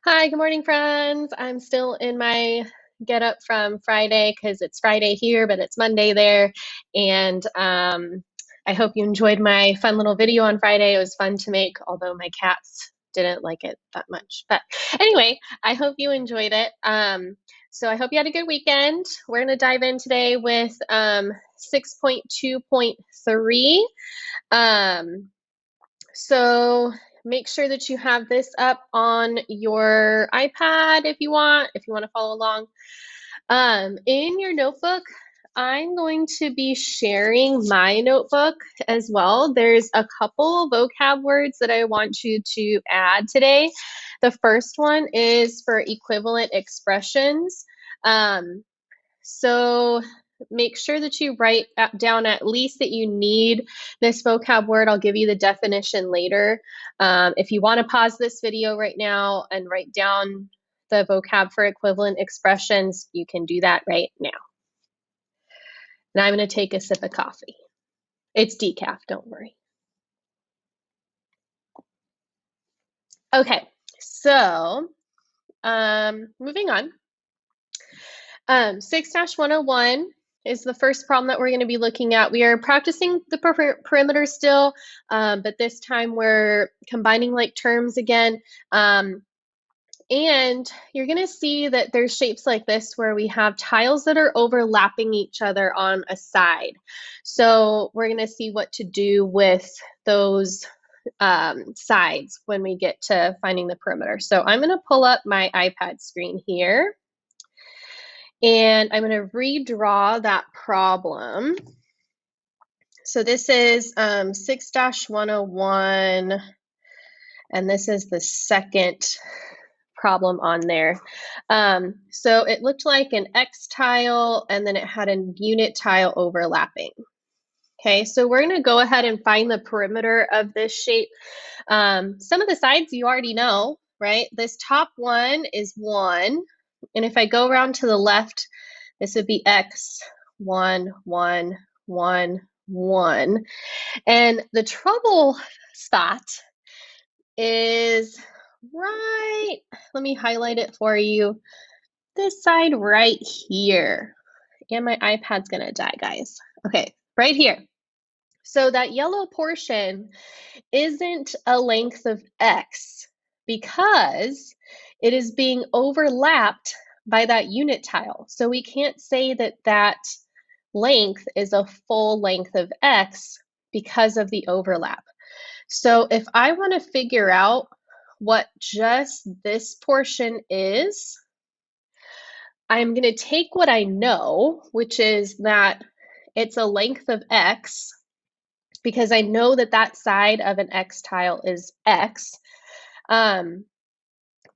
Hi, good morning, friends. I'm still in my get up from Friday because it's Friday here, but it's Monday there. And I hope you enjoyed my fun little video on Friday. It was fun to make, although my cats didn't like it that much. But anyway, I hope you enjoyed it. So I hope you had a good weekend. We're going to dive in today with 6.2.3. So make sure that you have this up on your iPad if you want to follow along. In your notebook, I'm going to be sharing my notebook as well. There's a couple vocab words that I want you to add today. The first one is for equivalent expressions. So make sure that you write down at least that you need this vocab word. I'll give you the definition later. If you want to pause this video right now and write down the vocab for equivalent expressions, you can do that right now. And I'm going to take a sip of coffee. It's decaf, don't worry. Okay, so moving on. 6-101 is the first problem that we're going to be looking at. We are practicing the perimeter still, but this time we're combining like terms again. And you're going to see that there's shapes like this where we have tiles that are overlapping each other on a side. So we're going to see what to do with those sides when we get to finding the perimeter. So I'm going to pull up my iPad screen here. And I'm going to redraw that problem. So this is 6-101, and this is the second problem on there. So it looked like an X tile, and then it had a unit tile overlapping. Okay, so we're going to go ahead and find the perimeter of this shape. Some of the sides you already know, right? This top one is 1, and if I go around to the left, this would be X, 1, 1, 1, 1. And the trouble spot is right, let me highlight it for you, this side right here. And my iPad's gonna die, guys. Okay, right here. So that yellow portion isn't a length of X because it is being overlapped by that unit tile. So we can't say that that length is a full length of X because of the overlap. So if I want to figure out what just this portion is, I'm going to take what I know, which is that it's a length of X, because I know that that side of an X tile is X.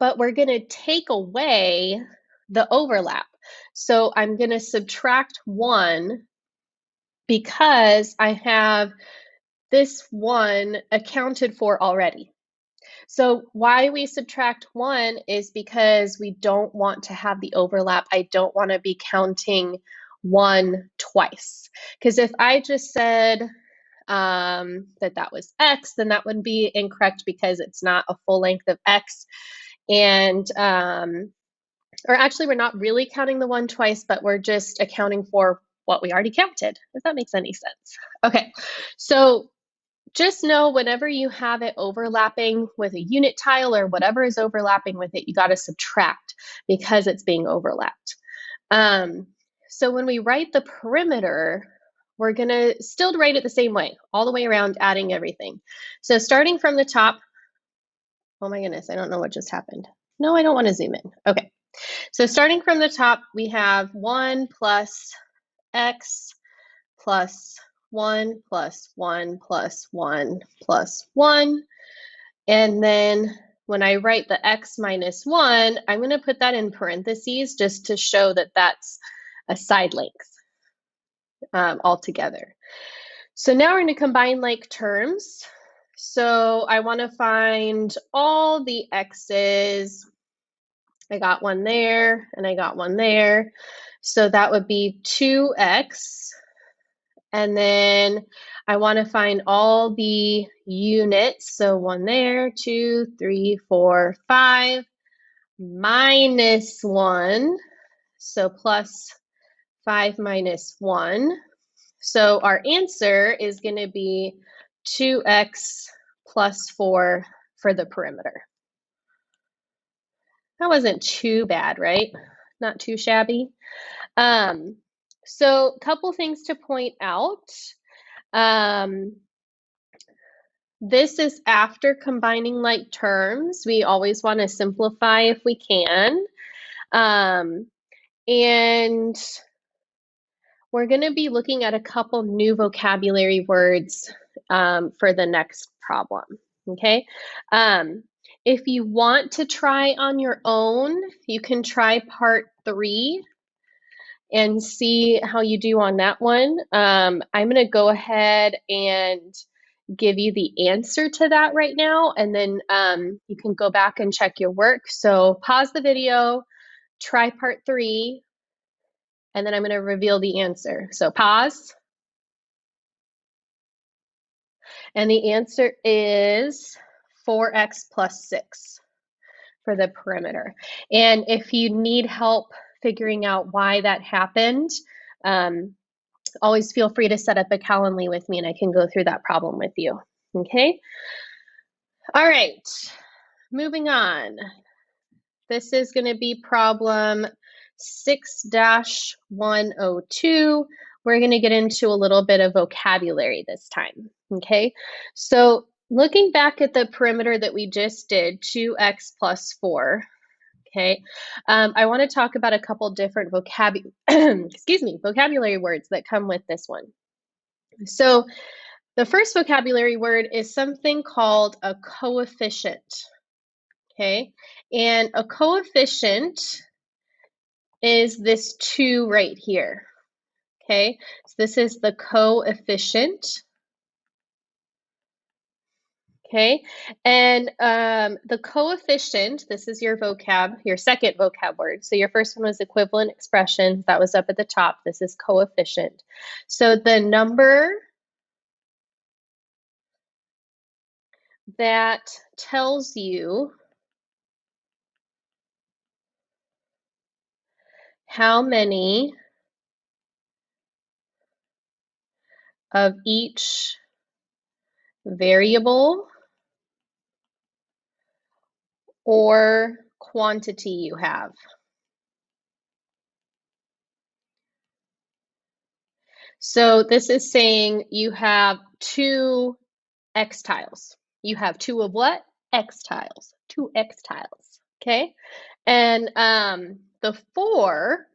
But we're going to take away the overlap. So I'm going to subtract 1 because I have this 1 accounted for already. So why we subtract 1 is because we don't want to have the overlap. I don't want to be counting 1 twice. Because if I just said that was X, then that would be incorrect because it's not a full length of X. And, or actually we're not really counting the 1 twice, but we're just accounting for what we already counted, if that makes any sense. Okay, so just know whenever you have it overlapping with a unit tile or whatever is overlapping with it, you got to subtract because it's being overlapped. So when we write the perimeter, we're going to still write it the same way, all the way around, adding everything. So starting from the top, oh my goodness, I don't know what just happened. No, I don't want to zoom in. Okay, so starting from the top, we have 1 plus X plus 1 plus 1 plus 1 plus 1. And then when I write the X minus 1, I'm going to put that in parentheses just to show that that's a side length altogether. So now we're going to combine like terms. So I want to find all the X's. I got one there and I got one there. So that would be 2X. And then I want to find all the units. So 1 there, 2, 3, 4, 5. minus 1. So plus 5 minus 1. So our answer is going to be 2x plus 4 for the perimeter. That wasn't too bad, right? Not too shabby. So a couple things to point out. This is after combining like terms. We always want to simplify if we can. And we're going to be looking at a couple new vocabulary words for the next problem, okay? If you want to try on your own, you can try part 3 and see how you do on that one. I'm going to go ahead and give you the answer to that right now, and then you can go back and check your work. So pause the video, try part 3, and then I'm going to reveal the answer. So pause. And the answer is 4x plus 6 for the perimeter. And if you need help figuring out why that happened, always feel free to set up a Calendly with me and I can go through that problem with you. Okay? All right, moving on. This is going to be problem 6-102. We're going to get into a little bit of vocabulary this time. Okay, so looking back at the perimeter that we just did, 2x plus 4. Okay, I want to talk about a couple different vocabulary words that come with this one. So the first vocabulary word is something called a coefficient. Okay, and a coefficient is this 2 right here. Okay, so this is the coefficient. Okay, and the coefficient, this is your vocab, your second vocab word. So your first one was equivalent expressions. That was up at the top. This is coefficient. So the number that tells you how many of each variable or quantity you have. So this is saying you have 2 x tiles. You have 2 of what? X tiles. 2 x tiles. Okay? And the 4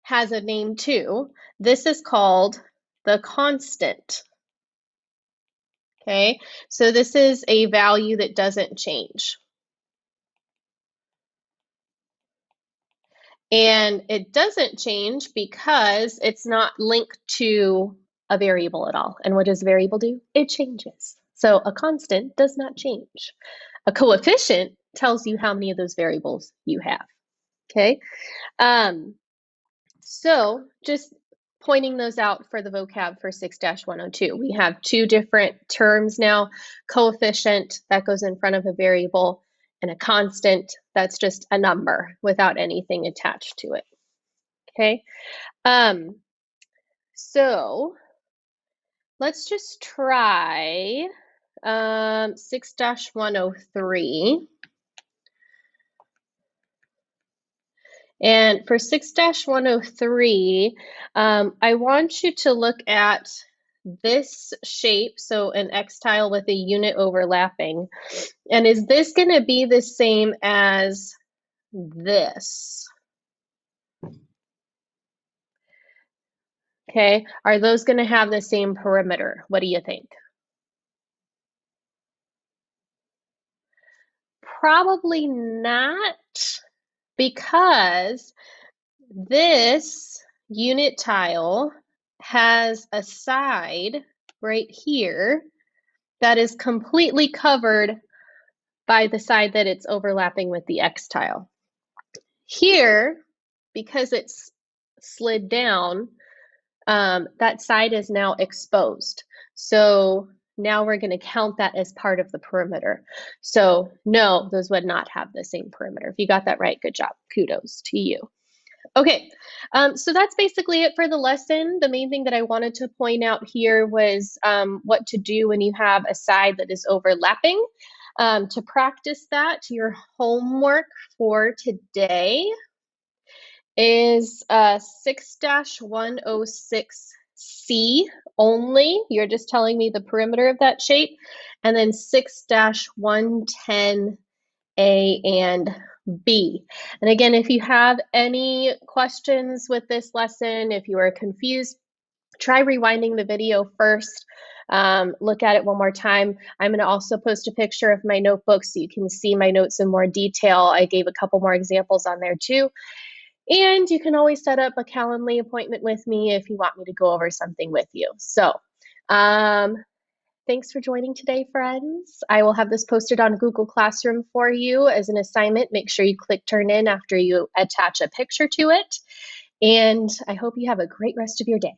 has a name too. This is called the constant. Okay? So this is a value that doesn't change. And it doesn't change because it's not linked to a variable at all. And what does a variable do? It changes. So a constant does not change. A coefficient tells you how many of those variables you have. Okay. So just pointing those out for the vocab for 6-102. We have 2 different terms now. Coefficient, that goes in front of a variable, and a constant, that's just a number without anything attached to it. Okay, so let's just try 6-103. And for 6-103, I want you to look at this shape, so an X tile with a unit overlapping. And is this going to be the same as this? Okay, are those going to have the same perimeter? What do you think? Probably not, because this unit tile has a side right here that is completely covered by the side that it's overlapping with the X tile. Here, because it's slid down, that side is now exposed. So now we're going to count that as part of the perimeter. So no, those would not have the same perimeter. If you got that right, good job. Kudos to you. Okay, so that's basically it for the lesson. The main thing that I wanted to point out here was what to do when you have a side that is overlapping. To practice that, your homework for today is 6-106C only. You're just telling me the perimeter of that shape. And then 6-110A and B. And again, if you have any questions with this lesson, if you are confused, try rewinding the video first. Look at it one more time. I'm going to also post a picture of my notebook so you can see my notes in more detail. I gave a couple more examples on there too. And you can always set up a Calendly appointment with me if you want me to go over something with you. So thanks for joining today, friends. I will have this posted on Google Classroom for you as an assignment. Make sure you click turn in after you attach a picture to it. And I hope you have a great rest of your day.